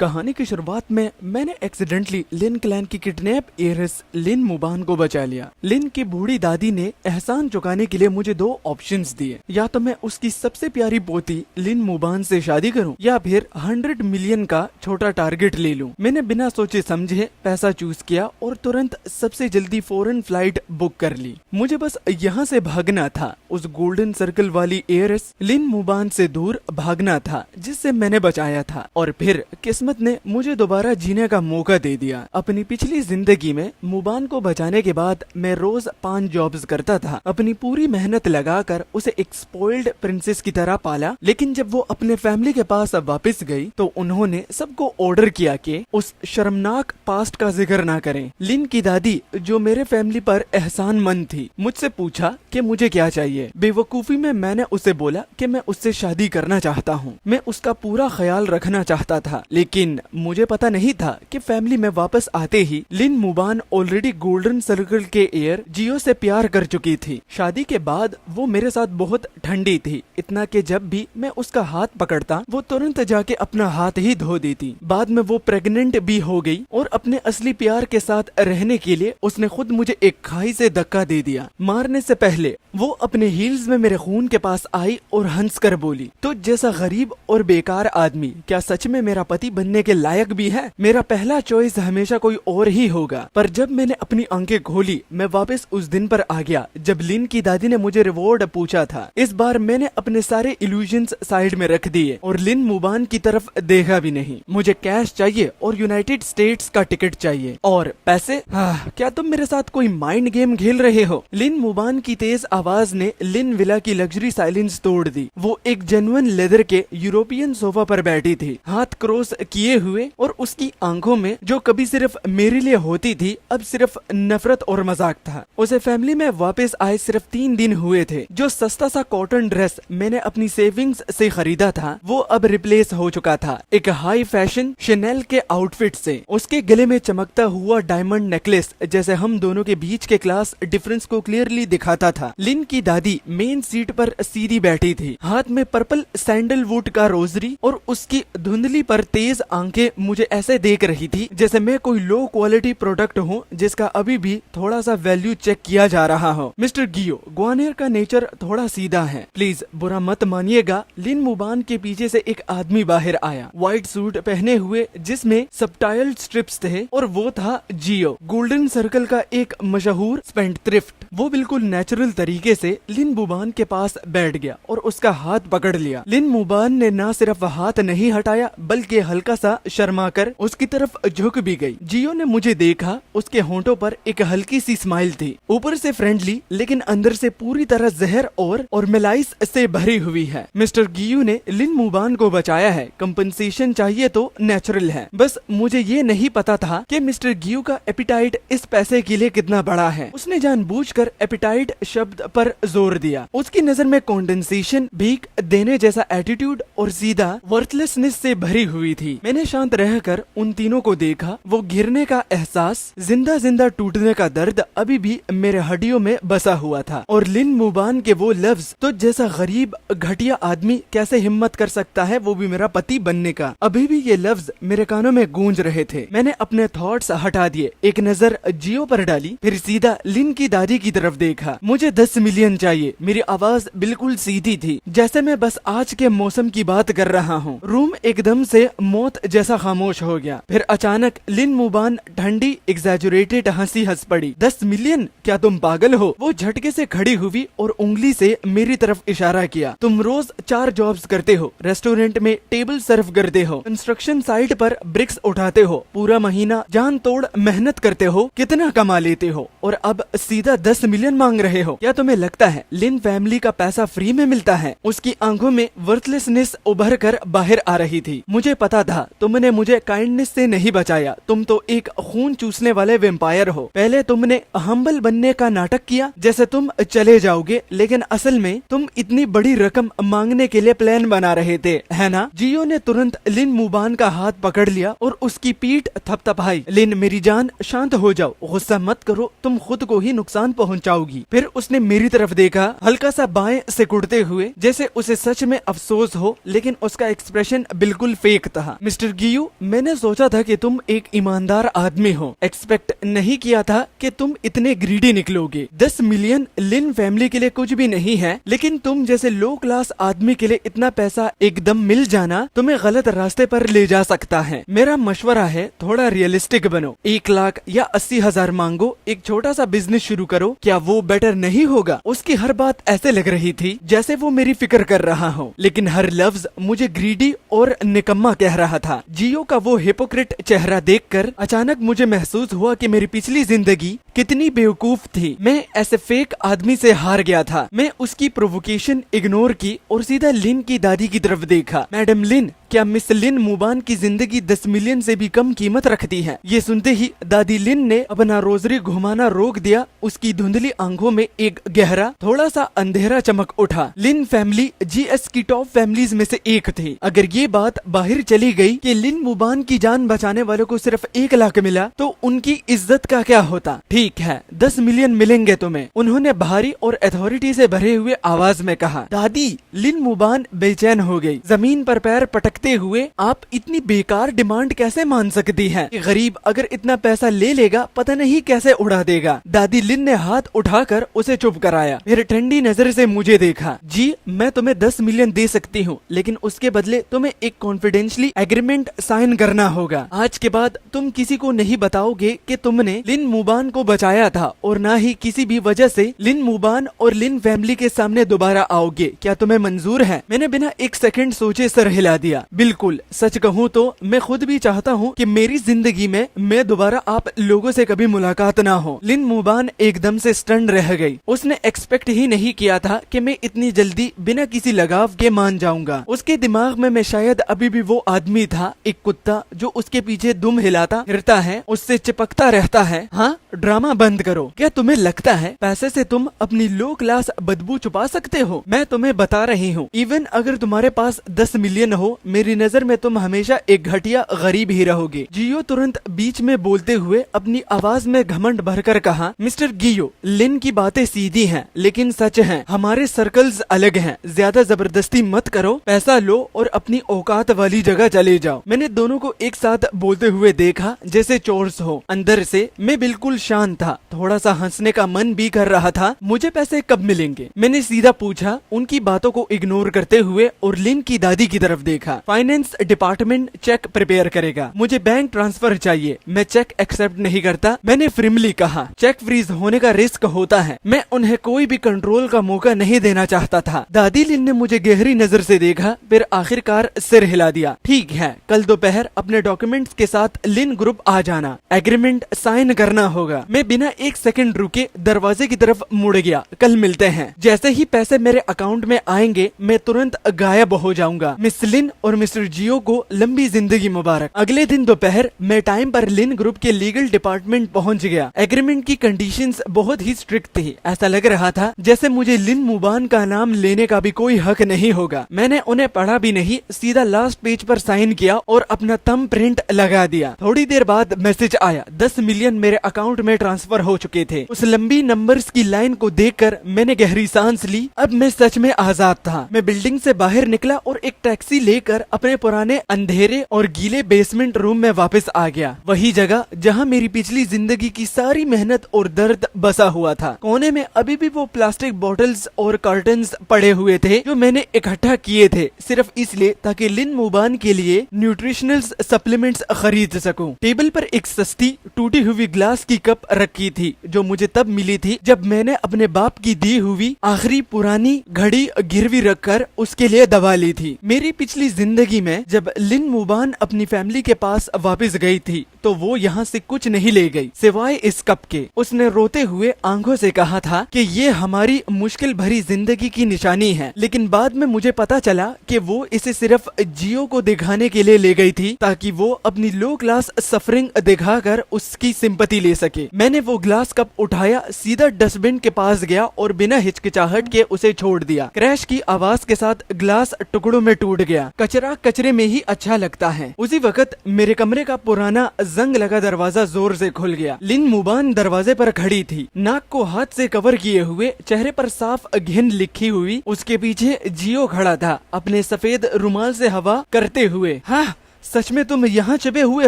कहानी की शुरुआत में मैंने एक्सीडेंटली लिन क्लैन की किडनैप एयरस लिन मुबान को बचा लिया। लिन की बूढ़ी दादी ने एहसान चुकाने के लिए मुझे दो ऑप्शंस दिए, या तो मैं उसकी सबसे प्यारी पोती लिन मुबान से शादी करूं या फिर 100 मिलियन का छोटा टारगेट ले लूं। मैंने बिना सोचे समझे पैसा चूज किया और तुरंत सबसे जल्दी फॉरेन फ्लाइट बुक कर ली। मुझे बस यहाँ से भागना था, उस गोल्डन सर्कल वाली एयरस लिन मुबान से दूर भागना था जिससे मैंने बचाया था। और फिर किस्मत ने मुझे दोबारा जीने का मौका दे दिया। अपनी पिछली जिंदगी में मुबान को बचाने के बाद मैं रोज 5 जॉब्स करता था, अपनी पूरी मेहनत लगाकर उसे एक स्पॉइल्ड प्रिंसेस की तरह पाला। लेकिन जब वो अपने फैमिली के पास वापस गई तो उन्होंने सबको ऑर्डर किया कि उस शर्मनाक पास्ट का जिक्र ना करें। लिन की दादी, जो मेरे फैमिली पर एहसानमंद थी, मुझसे पूछा कि मुझे क्या चाहिए। बेवकूफी में मैंने उसे बोला कि मैं उससे शादी करना चाहता हूँ, मैं उसका पूरा ख्याल रखना चाहता था। लेकिन मुझे पता नहीं था कि फैमिली में वापस आते ही लिन मुबान ऑलरेडी गोल्डन सर्कल के एयर जियो से प्यार कर चुकी थी। शादी के बाद वो मेरे साथ बहुत ठंडी थी, इतना कि जब भी मैं उसका हाथ पकड़ता वो तुरंत जाके अपना हाथ ही धो देती। बाद में वो प्रेग्नेंट भी हो गई और अपने असली प्यार के साथ रहने के लिए उसने खुद मुझे एक खाई से धक्का दे दिया। मारने से पहले वो अपने हील्स में मेरे खून के पास आई और हंस कर बोली, तो जैसा गरीब और बेकार आदमी क्या सच में मेरा पति बनने के लायक भी है? मेरा पहला चॉइस हमेशा कोई और ही होगा। पर जब मैंने अपनी आंखें खोली, मैं वापस उस दिन पर आ गया जब लिन की दादी ने मुझे रिवॉर्ड पूछा था। इस बार मैंने अपने सारे इल्यूजन्स साइड में रख दिए और लिन मुबान की तरफ देखा भी नहीं। मुझे कैश चाहिए और यूनाइटेड स्टेट्स का टिकट चाहिए और पैसे। क्या तुम मेरे साथ कोई माइंड गेम खेल रहे हो? लिन मुबान की तेज आवाज ने लिन विला की लग्जरी साइलेंस तोड़ दी। वो एक जेन्युइन लेदर के यूरोपियन सोफा पर बैठी थी, हाथ क्रॉस किए हुए, और उसकी आंखों में जो कभी सिर्फ मेरे लिए होती थी अब सिर्फ नफरत और मजाक था। उसे फैमिली में वापस आए सिर्फ 3 दिन हुए थे। जो सस्ता सा कॉटन ड्रेस मैंने अपनी सेविंग्स से खरीदा था वो अब रिप्लेस हो चुका था एक हाई फैशन शनेल के आउटफिट से। उसके गले में चमकता हुआ डायमंड नेकलेस जैसे हम दोनों के बीच के क्लास डिफरेंस को क्लियरली दिखाता था। लिन की दादी मेन सीट पर सीधी बैठी थी, हाथ में पर्पल सैंडलवुड का रोजरी, और उसकी धुंधली पर तेज आंखें मुझे ऐसे देख रही थी जैसे मैं कोई लो क्वालिटी प्रोडक्ट हूँ जिसका अभी भी थोड़ा सा वैल्यू चेक किया जा रहा हो। मिस्टर गियो, ग्वानियर का नेचर थोड़ा सीधा है, प्लीज बुरा मत मानिएगा। लिन मुबान के पीछे से एक आदमी बाहर आया, व्हाइट सूट पहने हुए जिसमें सबटाइल स्ट्रिप्स थे, और वो था जियो, गोल्डन सर्कल का एक मशहूर स्पेंडथ्रिफ्ट। वो बिल्कुल नेचुरल तरीके से लिन मुबान के पास बैठ गया और उसका हाथ पकड़ लिया। लिन मुबान ने ना सिर्फ हाथ नहीं हटाया बल्कि हल्का सा शर्माकर उसकी तरफ झुक भी गई। जियो ने मुझे देखा, उसके होंठों पर एक हल्की सी स्माइल थी, ऊपर से फ्रेंडली लेकिन अंदर से पूरी तरह जहर और मेलाइस से भरी हुई है। मिस्टर गियो ने लिन मुबान को बचाया है, कंपनसेशन चाहिए तो नेचुरल है। बस मुझे ये नहीं पता था कि मिस्टर गियो का एपिटाइट इस पैसे के लिए कितना बड़ा है। उसने जानबूझकर एपिटाइट शब्द पर जोर दिया। उसकी नजर में कंडेंसेशन, भीख देने जैसा एटीट्यूड और सीधा वर्थलेसनेस से भरी हुई थी। मैंने शांत रहकर उन तीनों को देखा। वो गिरने का एहसास, जिंदा जिंदा टूटने का दर्द अभी भी मेरे हड्डियों में बसा हुआ था, और लिन मुबान के वो लफ्ज, तो जैसा गरीब घटिया आदमी कैसे हिम्मत कर सकता है वो भी मेरा पति बनने का, अभी भी ये लफ्ज मेरे कानों में गूंज रहे थे। मैंने अपने थॉट्स हटा दिए, एक नजर जियो पर डाली, फिर सीधा लिन की दादी की तरफ देखा। मुझे 10 मिलियन चाहिए। मेरी आवाज बिल्कुल सीधी थी, जैसे मैं बस आज के मौसम की बात कर रहा हूँ। रूम एकदम से मौत जैसा खामोश हो गया। फिर अचानक लिन मुबान ठंडी एग्जैजुरेटेड हंसी हंस पड़ी। 10 मिलियन? क्या तुम पागल हो? वो झटके से खड़ी हुई और उंगली से मेरी तरफ इशारा किया। तुम रोज 4 जॉब्स करते हो, रेस्टोरेंट में टेबल सर्व करते हो, कंस्ट्रक्शन साइट पर ब्रिक्स उठाते हो, पूरा महीना जान तोड़ मेहनत करते हो, कितना कमा लेते हो, और अब सीधा 10 मिलियन मांग रहे हो? क्या तुम्हें लगता है लिन फैमिली का पैसा फ्री में मिलता है? उसकी आंखों में वर्थलेसनेस उभर कर बाहर आ रही थी। मुझे पता था तुमने मुझे काइंडनेस से नहीं बचाया, तुम तो एक खून चूसने वाले वेम्पायर हो। पहले तुमने हम्बल बनने का नाटक किया जैसे तुम चले जाओगे, लेकिन असल में तुम इतनी बड़ी रकम मांगने के लिए प्लान बना रहे थे, है ना? जियो ने तुरंत लिन मुबान का हाथ पकड़ लिया और उसकी पीठ थपथपाई। लिन मेरी जान, शांत हो जाओ, गुस्सा मत करो, तुम खुद को ही नुकसान पहुंचाओगी। फिर उसने मेरी तरफ देखा, हल्का सा बाएं से कुड़ते हुए, जैसे उसे सच में अफसोस हो, लेकिन उसका एक्सप्रेशन बिल्कुल फेक था। मिस्टर गियो, मैंने सोचा था कि तुम एक ईमानदार आदमी हो, एक्सपेक्ट नहीं किया था कि तुम इतने ग्रीडी निकलोगे। 10 मिलियन लिन फैमिली के लिए कुछ भी नहीं है, लेकिन तुम जैसे लो क्लास आदमी के लिए इतना पैसा एकदम मिल जाना तुम्हें गलत रास्ते पर ले जा सकता है। मेरा मशवरा है थोड़ा रियलिस्टिक बनो, 1 लाख या 80,000 मांगो, एक छोटा सा बिजनेस शुरू करो, क्या वो बेटर नहीं होगा? उसकी हर बात ऐसे लग रही थी जैसे वो मेरी फिक्र कर रहा हो, लेकिन हर लफ्ज मुझे ग्रीडी और निकम्मा कह रहा था। जियो का वो हिपोक्रेट चेहरा देखकर अचानक मुझे महसूस हुआ कि मेरी पिछली जिंदगी कितनी बेवकूफ थी। मैं ऐसे फेक आदमी से हार गया था। मैं उसकी प्रोवोकेशन इग्नोर की और सीधा लिन की दादी की तरफ देखा। मैडम लिन, क्या मिस लिन मुबान की जिंदगी 10 मिलियन से भी कम कीमत रखती है? ये सुनते ही दादी लिन ने अपना रोजरी घुमाना रोक दिया। उसकी धुंधली आंखों में एक गहरा थोड़ा सा अंधेरा चमक उठा। लिन फैमिली जीएस की टॉप फैमिलीज में से एक थी। अगर ये बात बाहर चली गई कि लिन मुबान की जान बचाने वालों को सिर्फ 1 लाख मिला तो उनकी इज्जत का क्या होता? ठीक है, 10 मिलियन मिलेंगे तुम्हें, उन्होंने भारी और अथॉरिटी से भरे हुए आवाज में कहा। दादी, लिन मुबान बेचैन हो गई। जमीन पर पैर पटकते हुए, आप इतनी बेकार डिमांड कैसे मान सकती हैं? गरीब अगर इतना पैसा ले लेगा पता नहीं कैसे उड़ा देगा। दादी लिन ने हाथ उठाकर उसे चुप कराया, फिर ठंडी नजर से मुझे देखा। जी, मैं तुम्हें 10 मिलियन दे सकती हूँ, लेकिन उसके बदले तुम्हें एक कॉन्फिडेंशियली एग्रीमेंट साइन करना होगा। आज के बाद तुम किसी को नहीं बताओगे कि तुमने लिन मुबान को बचाया था, और ना ही किसी भी वजह से लिन मुबान और लिन फैमिली के सामने दोबारा आओगे। क्या तुम्हें मंजूर है? मैंने बिना एक सेकंड सोचे सर हिला दिया। बिल्कुल, सच कहूँ तो मैं खुद भी चाहता हूँ कि मेरी जिंदगी में मैं दोबारा आप लोगों से कभी मुलाकात ना हो। लिन मुबान एकदम से स्टन रह गई। उसने एक्सपेक्ट ही नहीं किया था कि मैं इतनी जल्दी बिना किसी लगाव के मान जाऊंगा। उसके दिमाग में मैं शायद अभी भी वो आदमी था, एक कुत्ता जो उसके पीछे दुम हिलाता फिरता है, उससे चिपकता रहता है। हाँ, ड्रामा बंद करो। क्या तुम्हें लगता है पैसे से तुम अपनी लो क्लास बदबू छुपा सकते हो? मैं तुम्हें बता रही हूँ, इवन अगर तुम्हारे पास 10 मिलियन हो, मेरी नजर में तुम हमेशा एक घटिया गरीब ही रहोगे। जियो तुरंत बीच में बोलते हुए अपनी आवाज में घमंड भरकर कहा, मिस्टर गियो, लिन की बातें सीधी हैं, लेकिन सच हैं। हमारे सर्कल्स अलग हैं। ज्यादा जबरदस्ती मत करो, पैसा लो और अपनी औकात वाली जगह चले जाओ। मैंने दोनों को एक साथ बोलते हुए देखा जैसे चोर्स हो। अंदर से मैं बिल्कुल शांत था, थोड़ा सा हंसने का मन भी कर रहा था। मुझे पैसे कब मिलेंगे? मैंने सीधा पूछा, उनकी बातों को इग्नोर करते हुए, और लिन की दादी की तरफ देखा। फाइनेंस डिपार्टमेंट चेक प्रिपेयर करेगा, मुझे बैंक ट्रांसफर चाहिए, मैं चेक एक्सेप्ट नहीं करता। मैंने फ्रिमली कहा, चेक फ्रीज होने का रिस्क होता है, मैं उन्हें कोई भी कंट्रोल का मौका नहीं देना चाहता था। दादी लिन ने मुझे गहरी नजर से देखा, फिर आखिरकार सिर हिला दिया। ठीक है, कल दोपहर अपने डॉक्यूमेंट्स के साथ लिन ग्रुप आ जाना, एग्रीमेंट साइन करना होगा। मैं बिना एक सेकंड रुके दरवाजे की तरफ मुड़ गया। कल मिलते हैं। जैसे ही पैसे मेरे अकाउंट में आएंगे मैं तुरंत गायब हो जाऊंगा। मिस लिन और मिस्टर जियो को लंबी जिंदगी मुबारक। अगले दिन दोपहर मैं टाइम पर लिन ग्रुप के लीगल डिपार्टमेंट पहुंच गया। एग्रीमेंट की कंडीशंस बहुत ही स्ट्रिक्ट थी। ऐसा लग रहा था जैसे मुझे लिन मुबान का नाम लेने का भी कोई हक नहीं होगा। मैंने उन्हें पढ़ा भी नहीं, सीधा लास्ट पेज पर साइन किया और अपना थंब प्रिंट लगा दिया। थोड़ी देर बाद मैसेज आया, 10 मिलियन मेरे अकाउंट में ट्रांसफर हो चुके थे। उस लंबी नंबर्स की लाइन को देखकर मैंने गहरी सांस ली। अब मैं सच में आजाद था। मैं बिल्डिंग से बाहर निकला और एक टैक्सी लेकर अपने पुराने अंधेरे और गीले बेसमेंट रूम में वापस आ गया। वही जगह जहां मेरी पिछली जिंदगी की सारी मेहनत और दर्द बसा हुआ था। कोने में अभी भी वो प्लास्टिक बॉटल्स और कार्टन्स पड़े हुए थे जो मैंने इकट्ठा किए थे सिर्फ इसलिए ताकि लिन मुबान के लिए न्यूट्रिशनल सप्लीमेंट्स खरीद सकूं। टेबल पर एक सस्ती टूटी हुई ग्लास की कप रखी थी जो मुझे तब मिली थी जब मैंने अपने बाप की दी हुई आखिरी पुरानी घड़ी गिरवी रखकर उसके लिए दवा ली थी। मेरी पिछली जिंदगी में जब लिन मुबान अपनी फैमिली के पास वापस गई थी तो वो यहाँ से कुछ नहीं ले गई सिवाय इस कप के। उसने रोते हुए आंखों से कहा था कि ये हमारी मुश्किल भरी जिंदगी की निशानी है, लेकिन बाद में मुझे पता चला कि वो इसे सिर्फ जियो को दिखाने के लिए ले गई थी ताकि वो अपनी लो क्लास सफरिंग दिखाकर उसकी सिंपैथी ले सके। मैंने वो ग्लास कप उठाया, सीधा डस्टबिन के पास गया और बिना हिचकिचाहट के उसे छोड़ दिया। क्रैश की आवाज के साथ ग्लास टुकड़ों में टूट गया। कचरा कचरे में ही अच्छा लगता है। उसी वक्त मेरे कमरे का पुराना जंग लगा दरवाजा जोर से खुल गया। लिन मुबान दरवाजे पर खड़ी थी, नाक को हाथ से कवर किए हुए, चेहरे पर साफ घिन लिखी हुई। उसके पीछे जियो खड़ा था, अपने सफेद रुमाल से हवा करते हुए। हाँ, सच में तुम यहाँ छुपे हुए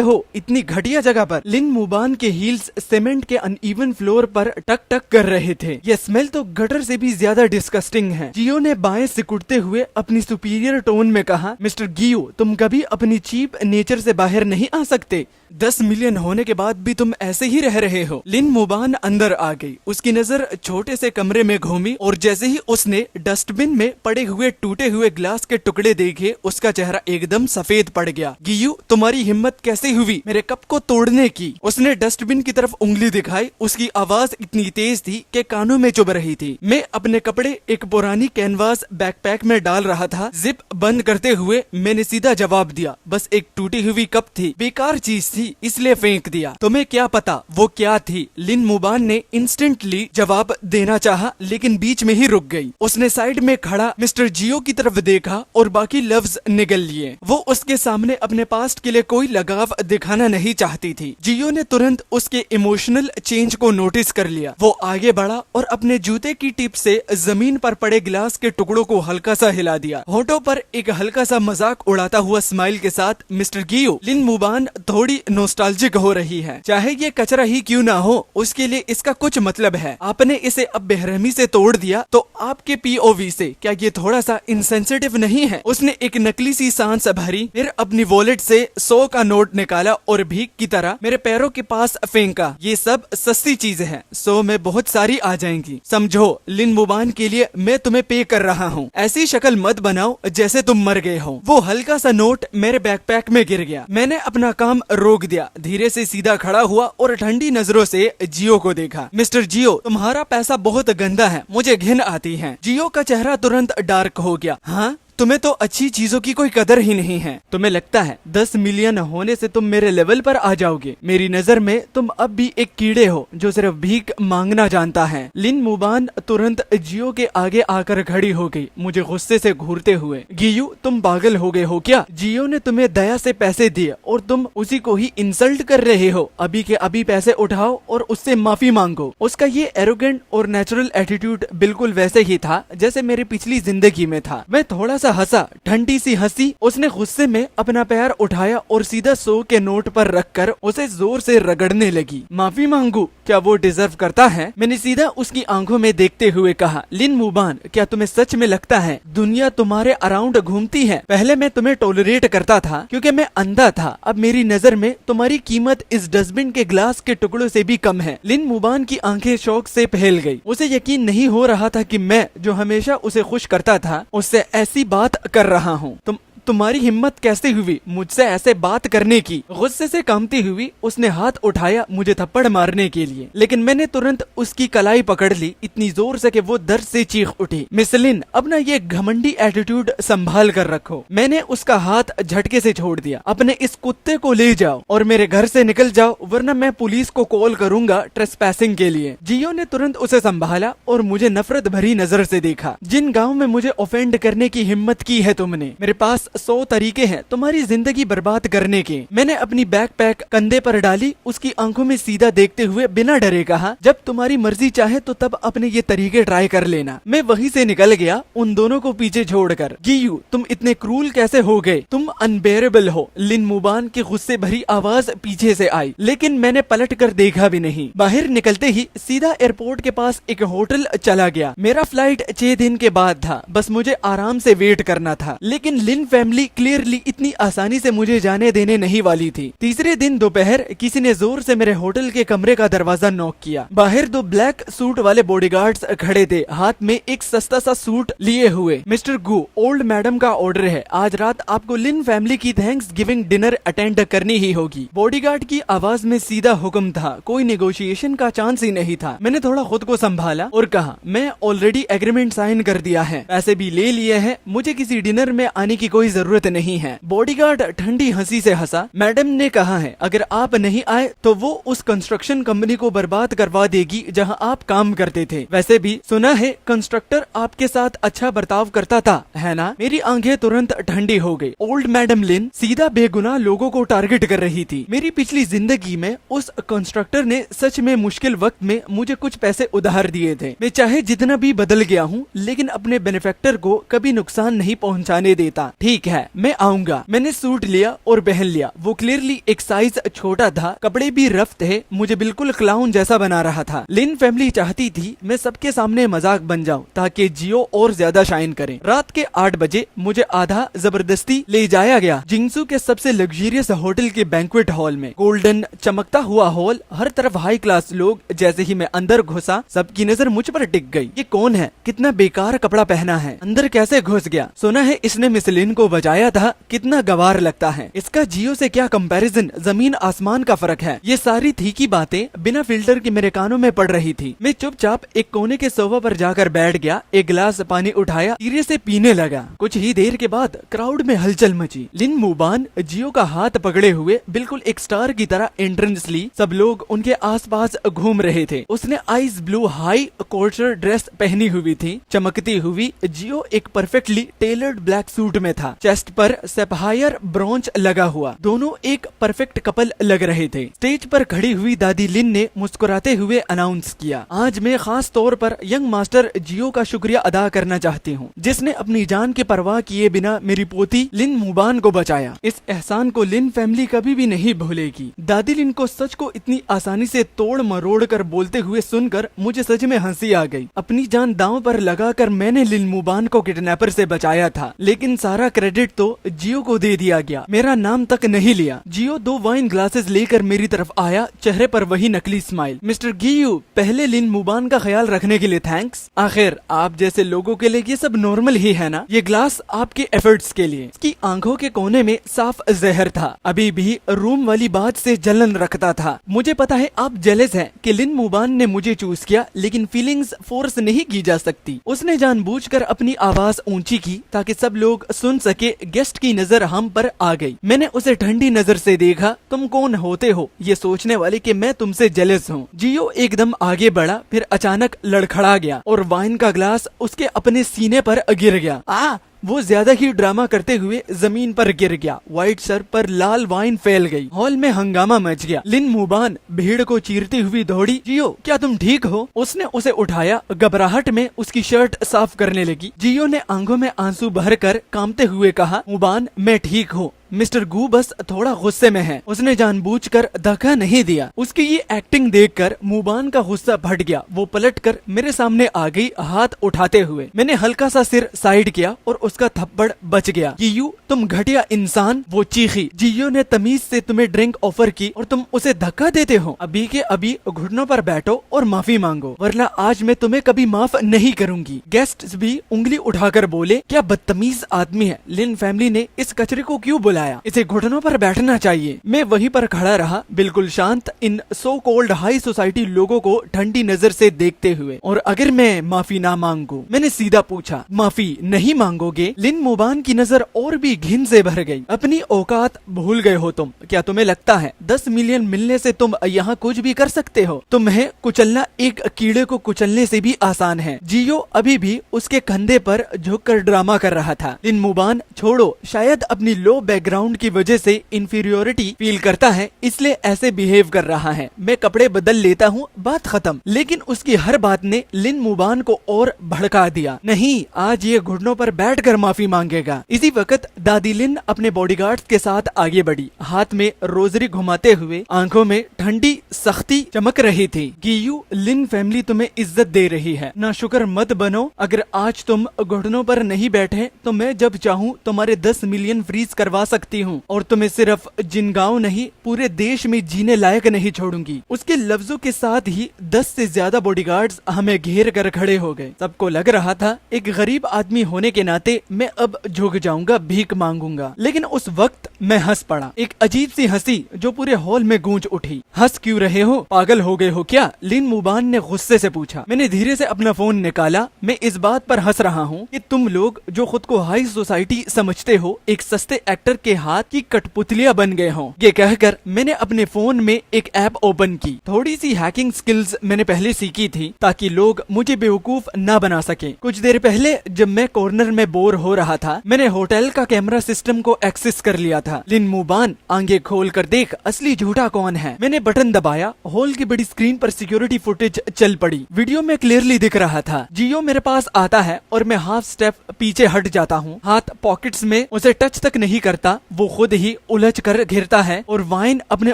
हो इतनी घटिया जगह पर। लिन मुबान के हील्स सीमेंट के अनइवन फ्लोर पर टक टक कर रहे थे। ये स्मेल तो गटर से भी ज्यादा डिस्कस्टिंग है। जियो ने बाएं सिकुड़ते हुए अपनी सुपीरियर टोन में कहा, मिस्टर गियो, तुम कभी अपनी चीप नेचर से बाहर नहीं आ सकते। 10 मिलियन होने के बाद भी तुम ऐसे ही रह रहे हो। लिन मुबान अंदर आ गई। उसकी नजर छोटे से कमरे में घूमी और जैसे ही उसने डस्टबिन में पड़े हुए टूटे हुए ग्लास के टुकड़े देखे, उसका चेहरा एकदम सफेद पड़ गया। गियू, तुम्हारी हिम्मत कैसे हुई मेरे कप को तोड़ने की? उसने डस्टबिन की तरफ उंगली दिखाई। उसकी आवाज इतनी तेज थी कि कानों में चुभ रही थी। मैं अपने कपड़े एक पुरानी कैनवास बैकपैक में डाल रहा था। जिप बंद करते हुए मैंने सीधा जवाब दिया, बस एक टूटी हुई कप थी, बेकार चीज थी, इसलिए फेंक दिया। तुम्हें क्या पता वो क्या थी? लिन मुबान ने इंस्टेंटली जवाब देना चाहा, लेकिन बीच में ही रुक गई। उसने साइड में खड़ा मिस्टर जियो की तरफ देखा और बाकी लफ्ज निगल लिए। वो उसके सामने अपने पास्ट के लिए कोई लगाव दिखाना नहीं चाहती थी। जियो ने तुरंत उसके इमोशनल चेंज को नोटिस कर लिया। वो आगे बढ़ा और अपने जूते की टिप से जमीन पर पड़े गिलास के टुकड़ों को हल्का सा हिला दिया। होठों पर एक हल्का सा मजाक उड़ाता हुआ स्माइल के साथ, मिस्टर गियो, लिन मुबान थोड़ी नॉस्टैल्जिक हो रही है। चाहे ये कचरा ही क्यों ना हो, उसके लिए इसका कुछ मतलब है। आपने इसे अब बेरहमी से तोड़ दिया तो आपके पीओवी से क्या ये थोड़ा सा इनसेंसिटिव नहीं है? उसने एक नकली सी सांस भरी, फिर अपनी वॉलेट से 100 का नोट निकाला और भीख की तरह मेरे पैरों के पास फेंका। ये सब सस्ती चीजें हैं, 100 में बहुत सारी आ जाएंगी। समझो, लिन मुबान के लिए मैं तुम्हें पे कर रहा हूँ। ऐसी शक्ल मत बनाओ जैसे तुम मर गए हो। वो हल्का सा नोट मेरे बैकपैक में गिर गया। मैंने अपना काम रोक दिया, धीरे से सीधा खड़ा हुआ और ठंडी नजरों से जियो को देखा। मिस्टर जियो, तुम्हारा पैसा बहुत गंदा है, मुझे घिन आती है। जियो का चेहरा तुरंत डार्क हो गया। हाँ, तुम्हें तो अच्छी चीजों की कोई कदर ही नहीं है। तुम्हें लगता है 10 मिलियन होने से तुम मेरे लेवल पर आ जाओगे? मेरी नजर में तुम अब भी एक कीड़े हो जो सिर्फ भीख मांगना जानता है। लिन मुबान तुरंत जियो के आगे आकर खड़ी हो गई, मुझे गुस्से से घूरते हुए। गियू, तुम पागल हो गए हो क्या? जियो ने तुम्हें दया से पैसे दिए और तुम उसी को ही इंसल्ट कर रहे हो। अभी के अभी पैसे उठाओ और उससे माफी मांगो। उसका ये एरोगेंट और नेचुरल एटीट्यूड बिल्कुल वैसे ही था जैसे मेरी पिछली जिंदगी में था। मैं थोड़ा हंसा, ठंडी सी हंसी। उसने गुस्से में अपना पैर उठाया और सीधा 100 के नोट पर रखकर उसे जोर से रगड़ने लगी। माफी मांगू? क्या वो डिजर्व करता है? मैंने सीधा उसकी आंखों में देखते हुए कहा, लिन मुबान, क्या तुम्हें सच में लगता है दुनिया तुम्हारे अराउंड घूमती है? पहले मैं तुम्हें टॉलरेट करता था क्योंकि मैं अंधा था। अब मेरी नजर में तुम्हारी कीमत इस डस्टबिन के ग्लास के टुकड़ों से भी कम है। लिन मुबान की आंखें शौक से फैल गई। उसे यकीन नहीं हो रहा था कि मैं, जो हमेशा उसे खुश करता था, उससे ऐसी बात कर रहा हूँ। तुम्हारी हिम्मत कैसे हुई मुझसे ऐसे बात करने की? गुस्से से कांपती हुई उसने हाथ उठाया मुझे थप्पड़ मारने के लिए, लेकिन मैंने तुरंत उसकी कलाई पकड़ ली, इतनी जोर से कि वो दर्द से चीख उठी। मिस लिन, अपना ये घमंडी एटीट्यूड संभाल कर रखो। मैंने उसका हाथ झटके से छोड़ दिया। अपने इस कुत्ते को ले जाओ और मेरे घर से निकल जाओ, वरना मैं पुलिस को कॉल करूंगा ट्रेसपैसिंग के लिए। जियो ने तुरंत उसे संभाला और मुझे नफरत भरी नजर से देखा। जिन गाँव में मुझे ऑफेंड करने की हिम्मत की है तुमने, मेरे पास 100 तरीके हैं तुम्हारी जिंदगी बर्बाद करने के। मैंने अपनी बैकपैक कंधे पर डाली, उसकी आंखों में सीधा देखते हुए बिना डरे कहा, जब तुम्हारी मर्जी चाहे तो तब अपने ये तरीके ट्राई कर लेना। मैं वहीं से निकल गया, उन दोनों को पीछे छोड़कर। गियू, तुम इतने क्रूल कैसे हो गए? तुम अनबेरेबल हो। लिन मुबान की गुस्से भरी आवाज पीछे से आई, लेकिन मैंने पलट कर देखा भी नहीं। बाहर निकलते ही सीधा एयरपोर्ट के पास एक होटल चला गया। मेरा फ्लाइट 6 दिन के बाद था, बस मुझे आराम से वेट करना था। लेकिन लिन फैमिली क्लियरली इतनी आसानी से मुझे जाने देने नहीं वाली थी। तीसरे दिन दोपहर किसी ने जोर से मेरे होटल के कमरे का दरवाजा नॉक किया। बाहर 2 ब्लैक सूट वाले बॉडीगार्ड्स खड़े थे, हाथ में एक सस्ता सा सूट लिए हुए। मिस्टर गु, ओल्ड मैडम का ऑर्डर है, आज रात आपको लिन फैमिली की थैंक्स गिविंग डिनर अटेंड करनी ही होगी। बॉडीगार्ड की आवाज में सीधा हुक्म था, कोई नेगोशिएशन का चांस ही नहीं था। मैंने थोड़ा खुद को संभाला और कहा, मैं ऑलरेडी एग्रीमेंट साइन कर दिया है, पैसे भी ले लिए हैं, मुझे किसी डिनर में आने की कोई जरूरत नहीं है। बॉडीगार्ड ठंडी हंसी से हंसा। मैडम ने कहा है अगर आप नहीं आए तो वो उस कंस्ट्रक्शन कंपनी को बर्बाद करवा देगी जहां आप काम करते थे। वैसे भी सुना है कंस्ट्रक्टर आपके साथ अच्छा बर्ताव करता था, है ना? मेरी आंखें तुरंत ठंडी हो गई। ओल्ड मैडम लिन सीधा बेगुनाह लोगों को टारगेट कर रही थी। मेरी पिछली जिंदगी में उस कंस्ट्रक्टर ने सच में मुश्किल वक्त में मुझे कुछ पैसे उधार दिए थे। मैं चाहे जितना भी बदल गया हूँ, लेकिन अपने बेनिफैक्टर को कभी नुकसान नहीं पहुँचाने देता। ठीक ठीक है, मैं आऊंगा। मैंने सूट लिया और पहन लिया। वो क्लियरली एक साइज छोटा था, कपड़े भी रफ थे, मुझे बिल्कुल क्लाउन जैसा बना रहा था। लिन फैमिली चाहती थी मैं सबके सामने मजाक बन जाऊं ताकि जियो और ज्यादा शाइन करे। रात के 8 बजे मुझे आधा जबरदस्ती ले जाया गया जिंगसू के सबसे लग्जरियस होटल के बैंक्वेट हॉल में। गोल्डन चमकता हुआ हॉल, हर तरफ हाई क्लास लोग। जैसे ही मैं अंदर घुसा सबकी नजर मुझ पर टिक गई। ये कौन है? कितना बेकार कपड़ा पहना है, अंदर कैसे घुस गया? सुना है इसने मिस लिन को बचाया था, कितना गवार लगता है। इसका जियो से क्या कंपैरिजन, जमीन आसमान का फर्क है। ये सारी थी की बातें बिना फिल्टर के मेरे कानों में पड़ रही थी। मैं चुपचाप एक कोने के सोफा पर जाकर बैठ गया, एक गिलास पानी उठाया, धीरे से पीने लगा। कुछ ही देर के बाद क्राउड में हलचल मची। लिन मुबान जियो का हाथ पकड़े हुए बिल्कुल एक स्टार की तरह एंट्रेंस ली। सब लोग उनके आसपास घूम रहे थे। उसने आइस ब्लू हाई कोर्चर ड्रेस पहनी हुई थी, चमकती हुई। जियो एक परफेक्टली टेलर्ड ब्लैक सूट में था, चेस्ट पर सैफायर ब्रोंच लगा हुआ। दोनों एक परफेक्ट कपल लग रहे थे। स्टेज पर खड़ी हुई दादी लिन ने मुस्कुराते हुए अनाउंस किया, आज मैं खास तौर पर यंग मास्टर जियो का शुक्रिया अदा करना चाहती हूँ, जिसने अपनी जान की परवाह किए बिना मेरी पोती लिन मुबान को बचाया। इस एहसान को लिन फैमिली कभी भी नहीं भूलेगी। दादी लिन को सच को इतनी आसानी से तोड़ मरोड़ कर बोलते हुए सुनकर मुझे सच में हंसी आ गई। अपनी जान दांव पर लगाकर मैंने लिन मुबान को किडनैपर से बचाया था, लेकिन सारा क्रेडिट तो जियो को दे दिया गया, मेरा नाम तक नहीं लिया। जियो 2 वाइन ग्लासेस लेकर मेरी तरफ आया, चेहरे पर वही नकली स्माइल। मिस्टर गियू, पहले लिन मुबान का ख्याल रखने के लिए थैंक्स। आखिर आप जैसे लोगों के लिए ये सब नॉर्मल ही है ना। ये ग्लास आपके एफर्ट्स के लिए। इसकी आंखों के कोने में साफ जहर था, अभी भी रूम वाली बात से जलन रखता था। मुझे पता है आप जेलस हैं कि लिन मुबान ने मुझे चूज किया, लेकिन फीलिंग्स फोर्स नहीं की जा सकती। उसने जानबूझकर अपनी आवाज ऊंची की ताकि सब लोग सुन सके। गेस्ट की नजर हम पर आ गई। मैंने उसे ठंडी नजर से देखा। तुम कौन होते हो ये सोचने वाले कि मैं तुमसे जेलस हूँ। जियो एकदम आगे बढ़ा, फिर अचानक लड़खड़ा गया और वाइन का ग्लास उसके अपने सीने पर गिर गया। वो ज्यादा ही ड्रामा करते हुए जमीन पर गिर गया। व्हाइट सर पर लाल वाइन फैल गई। हॉल में हंगामा मच गया। लिन मुबान भीड़ को चीरती हुई दौड़ी। जियो, क्या तुम ठीक हो? उसने उसे उठाया, घबराहट में उसकी शर्ट साफ करने लगी। जियो ने आंखों में आंसू भरकर कांपते हुए कहा, मुबान मैं ठीक हूँ, मिस्टर गू बस थोड़ा गुस्से में है। उसने जानबूझकर धक्का नहीं दिया। उसकी ये एक्टिंग देखकर मुबान का गुस्सा फट गया। वो पलटकर मेरे सामने आ गई, हाथ उठाते हुए। मैंने हल्का सा सिर साइड किया और उसका थप्पड़ बच गया। जियो, तुम घटिया इंसान, वो चीखी। जियो ने तमीज से तुम्हें ड्रिंक ऑफर की और तुम उसे धक्का देते हो। अभी के अभी घुटनों पर बैठो और माफी मांगो, वरना आज मैं तुम्हें कभी माफ नहीं करूंगी। गेस्ट भी उंगली उठाकर बोले, क्या बदतमीज आदमी है। लिन फैमिली ने इस कचरे को क्यों बुलाया? इसे घुटनों पर बैठना चाहिए। मैं वहीं पर खड़ा रहा, बिल्कुल शांत, इन सो कॉल्ड हाई सोसाइटी लोगों को ठंडी नजर से देखते हुए। और अगर मैं माफी ना मांगू? मैंने सीधा पूछा। माफी नहीं मांगोगे? लिन मुबान की नजर और भी घिन से भर गई। अपनी औकात भूल गए हो तुम। क्या तुम्हें लगता है 10 मिलियन मिलने से तुम यहाँ कुछ भी कर सकते हो? तुम्हें कुचलना एक कीड़े को कुचलने से भी आसान है। जियो अभी भी उसके कंधे पर झुककर ड्रामा कर रहा था। लिन मुबान, छोड़ो, शायद अपनी लो बैकग्राउंड की वजह से इंफीरियोरिटी फील करता है, इसलिए ऐसे बिहेव कर रहा है। मैं कपड़े बदल लेता हूँ, बात खत्म। लेकिन उसकी हर बात ने लिन मुबान को और भड़का दिया। नहीं, आज ये घुटनों पर बैठकर माफी मांगेगा। इसी वक्त दादी लिन अपने बॉडीगार्ड्स के साथ आगे बढ़ी, हाथ में रोजरी घुमाते हुए। आंखों में ठंडी सख्ती चमक रही थी। गियू, लिन फैमिली तुम्हें इज्जत दे रही है, ना शुक्र मत बनो। अगर आज तुम घुटनों पर नहीं बैठे तो मैं जब चाहूँ तुम्हारे 10 मिलियन फ्रीज करवा सकती हूँ और तुम्हें सिर्फ जिनगांव नहीं, पूरे देश में जीने लायक नहीं छोड़ूंगी। उसके लफ्जों के साथ ही 10 से ज्यादा बॉडीगार्ड्स हमें घेर कर खड़े हो गए। सबको लग रहा था एक गरीब आदमी होने के नाते मैं अब झुक जाऊंगा, भीख मांगूंगा। लेकिन उस वक्त मैं हंस पड़ा, एक अजीब सी हंसी जो पूरे हॉल में गूंज उठी। हंस क्यों रहे हो? पागल हो गए हो क्या? लिन मुबान ने गुस्से से पूछा। मैंने धीरे से अपना फोन निकाला। मैं इस बात पर हंस रहा हूँ कि तुम लोग जो खुद को हाई सोसाइटी समझते हो, एक सस्ते एक्टर के हाथ की कठपुतलियां बन गए हों। ये कहकर मैंने अपने फोन में एक ऐप ओपन की। थोड़ी सी हैकिंग स्किल्स मैंने पहले सीखी थी ताकि लोग मुझे बेवकूफ ना बना सके। कुछ देर पहले जब मैं कॉर्नर में बोर हो रहा था, मैंने होटल का कैमरा सिस्टम को एक्सेस कर लिया था। लिन मुबान, आंखें खोल कर देख, असली झूठा कौन है। मैंने बटन दबाया, हॉल की बड़ी स्क्रीन पर सिक्योरिटी फुटेज चल पड़ी। वीडियो में क्लियरली दिख रहा था जियो मेरे पास आता है और मैं हाफ स्टेप पीछे हट जाता हूँ। हाथ पॉकेट्स में, उसे टच तक नहीं करता, वो खुद ही उलझ कर घिरता है और वाइन अपने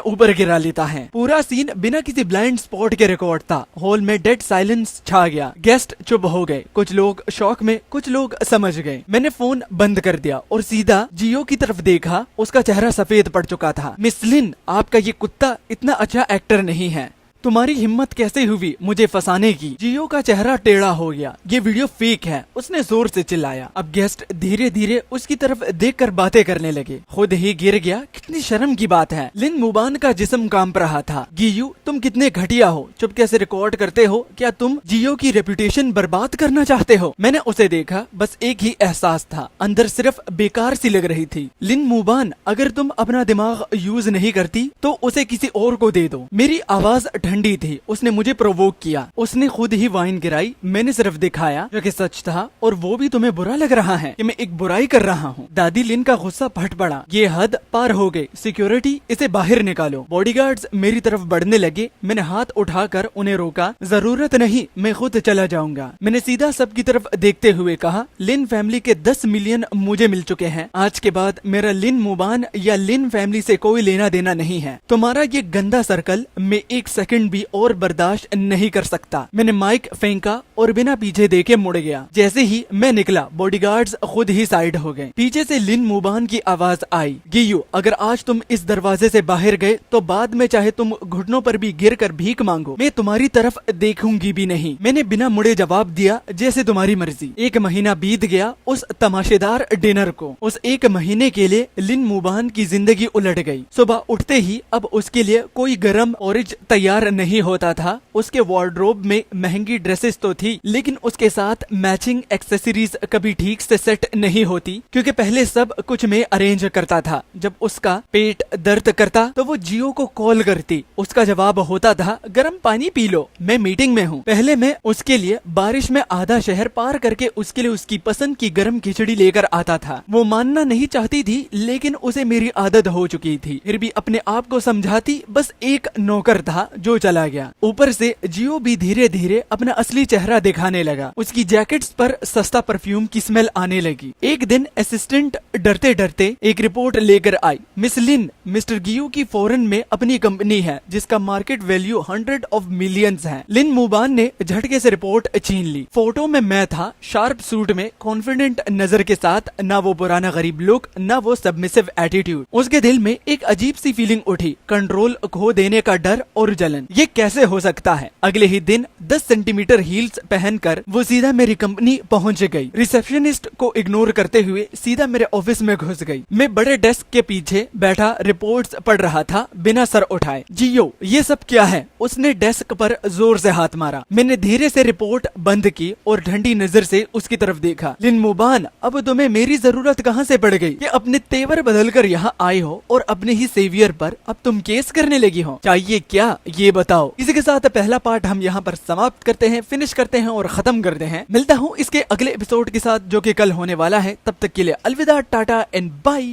ऊपर गिरा लेता है। पूरा सीन बिना किसी ब्लाइंड स्पॉट के रिकॉर्ड था। हॉल में डेड साइलेंस छा गया। गेस्ट चुप हो गए, कुछ लोग शॉक में, कुछ लोग समझ गए। मैंने फोन बंद कर दिया और सीधा जियो की तरफ देखा। उसका चेहरा सफेद पड़ चुका था। मिस लिन, आपका ये कुत्ता इतना अच्छा एक्टर नहीं है। तुम्हारी हिम्मत कैसे हुई मुझे फंसाने की। जियो का चेहरा टेढ़ा हो गया। ये वीडियो फेक है, उसने जोर से चिल्लाया। अब गेस्ट धीरे धीरे उसकी तरफ देखकर बातें करने लगे। खुद ही गिर गया। कितनी शर्म की बात है। लिन मुबान का जिस्म कांप रहा था। गियू, तुम कितने घटिया हो, चुप कैसे रिकॉर्ड करते हो। क्या तुम जियो की रेपुटेशन बर्बाद करना चाहते हो। मैंने उसे देखा, बस एक ही एहसास था, अंदर सिर्फ बेकार सी लग रही थी। लिन मुबान, अगर तुम अपना दिमाग यूज नहीं करती तो उसे किसी और को दे दो। मेरी आवाज ठंडी थी। उसने मुझे प्रोवोक किया। उसने खुद ही वाइन गिराई। मैंने सिर्फ दिखाया जो कि सच था। और वो भी तुम्हें बुरा लग रहा है कि मैं एक बुराई कर रहा हूँ। दादी लिन का गुस्सा फट पड़ा। ये हद पार हो गई। सिक्योरिटी, इसे बाहर निकालो। बॉडीगार्ड्स मेरी तरफ बढ़ने लगे। मैंने हाथ उठाकर उन्हें रोका। जरूरत नहीं, मैं खुद चला जाऊंगा। मैंने सीधा सबकी तरफ देखते हुए कहा, लिन फैमिली के 10 मिलियन मुझे मिल चुके हैं। आज के बाद मेरा लिन मुबान या लिन फैमिली से कोई लेना देना नहीं है। तुम्हारा ये गंदा सर्कल मैं एक सेकंड भी और बर्दाश्त नहीं कर सकता। मैंने माइक फेंका और बिना पीछे देखे मुड़ गया। जैसे ही मैं निकला, बॉडीगार्ड्स खुद ही साइड हो गए। पीछे से लिन मुबान की आवाज आई, गियू, अगर आज तुम इस दरवाजे से बाहर गए तो बाद में चाहे तुम घुटनों पर भी गिर कर भीख मांगो, मैं तुम्हारी तरफ देखूंगी भी नहीं। मैंने बिना मुड़े जवाब दिया, जैसे तुम्हारी मर्जी। 1 महीना बीत गया उस तमाशेदार डिनर को। उस 1 महीने के लिए लिन मुबान की जिंदगी उलट गई। सुबह उठते ही अब उसके लिए कोई गरम ऑरेंज तैयार नहीं होता था। उसके वार्डरोब में महंगी ड्रेसेस तो थी, लेकिन उसके साथ मैचिंग एक्सेसरीज कभी ठीक से सेट नहीं होती, क्योंकि पहले सब कुछ मैं अरेंज करता था। जब उसका पेट दर्द करता तो वो जियो को कॉल करती। उसका जवाब होता था, गर्म पानी पी लो, मैं मीटिंग में हूँ। पहले मैं उसके लिए बारिश में आधा शहर पार करके उसके लिए उसकी पसंद की गर्म खिचड़ी लेकर आता था। वो मानना नहीं चाहती थी, लेकिन उसे मेरी आदत हो चुकी थी। फिर भी अपने आप को समझाती। बस एक नौकर था जो चला गया। ऊपर से जियो भी धीरे धीरे अपना असली चेहरा दिखाने लगा। उसकी जैकेट्स पर सस्ता परफ्यूम की स्मेल आने लगी। एक दिन असिस्टेंट डरते डरते एक रिपोर्ट लेकर आई। मिस लिन, मिस्टर गियो की फॉरेन में अपनी कंपनी है जिसका मार्केट वैल्यू 100 ऑफ मिलियंस है। लिन मुबान ने झटके से रिपोर्ट छीन ली। फोटो में मैं था, शार्प सूट में, कॉन्फिडेंट नजर के साथ। ना वो पुराना गरीब लुक, ना वो सबमिसिव एटीट्यूड। उसके दिल में एक अजीब सी फीलिंग उठी, कंट्रोल खो देने का डर और जलन। ये कैसे हो सकता है। अगले ही दिन 10 सेंटीमीटर हील्स पहनकर वो सीधा मेरी कंपनी पहुंच गई। रिसेप्शनिस्ट को इग्नोर करते हुए सीधा मेरे ऑफिस में घुस गई। मैं बड़े डेस्क के पीछे बैठा रिपोर्ट्स पढ़ रहा था बिना सर उठाए। जियो, ये सब क्या है। उसने डेस्क पर जोर से हाथ मारा। मैंने धीरे से रिपोर्ट बंद की और ठंडी नजर से उसकी तरफ देखा। लिन मुबान, अब तुम्हें मेरी जरूरत कहाँ से पड़ गई कि अपने तेवर बदल कर यहाँ आए हो और अपने ही सेवियर पर अब तुम केस करने लगी हो। चाहिए क्या ये बताओ। इसी के साथ पहला पार्ट हम यहाँ पर समाप्त करते हैं, फिनिश करते हैं और खत्म करते हैं। मिलता हूँ इसके अगले एपिसोड के साथ जो कि कल होने वाला है। तब तक के लिए अलविदा, टाटा एंड बाय।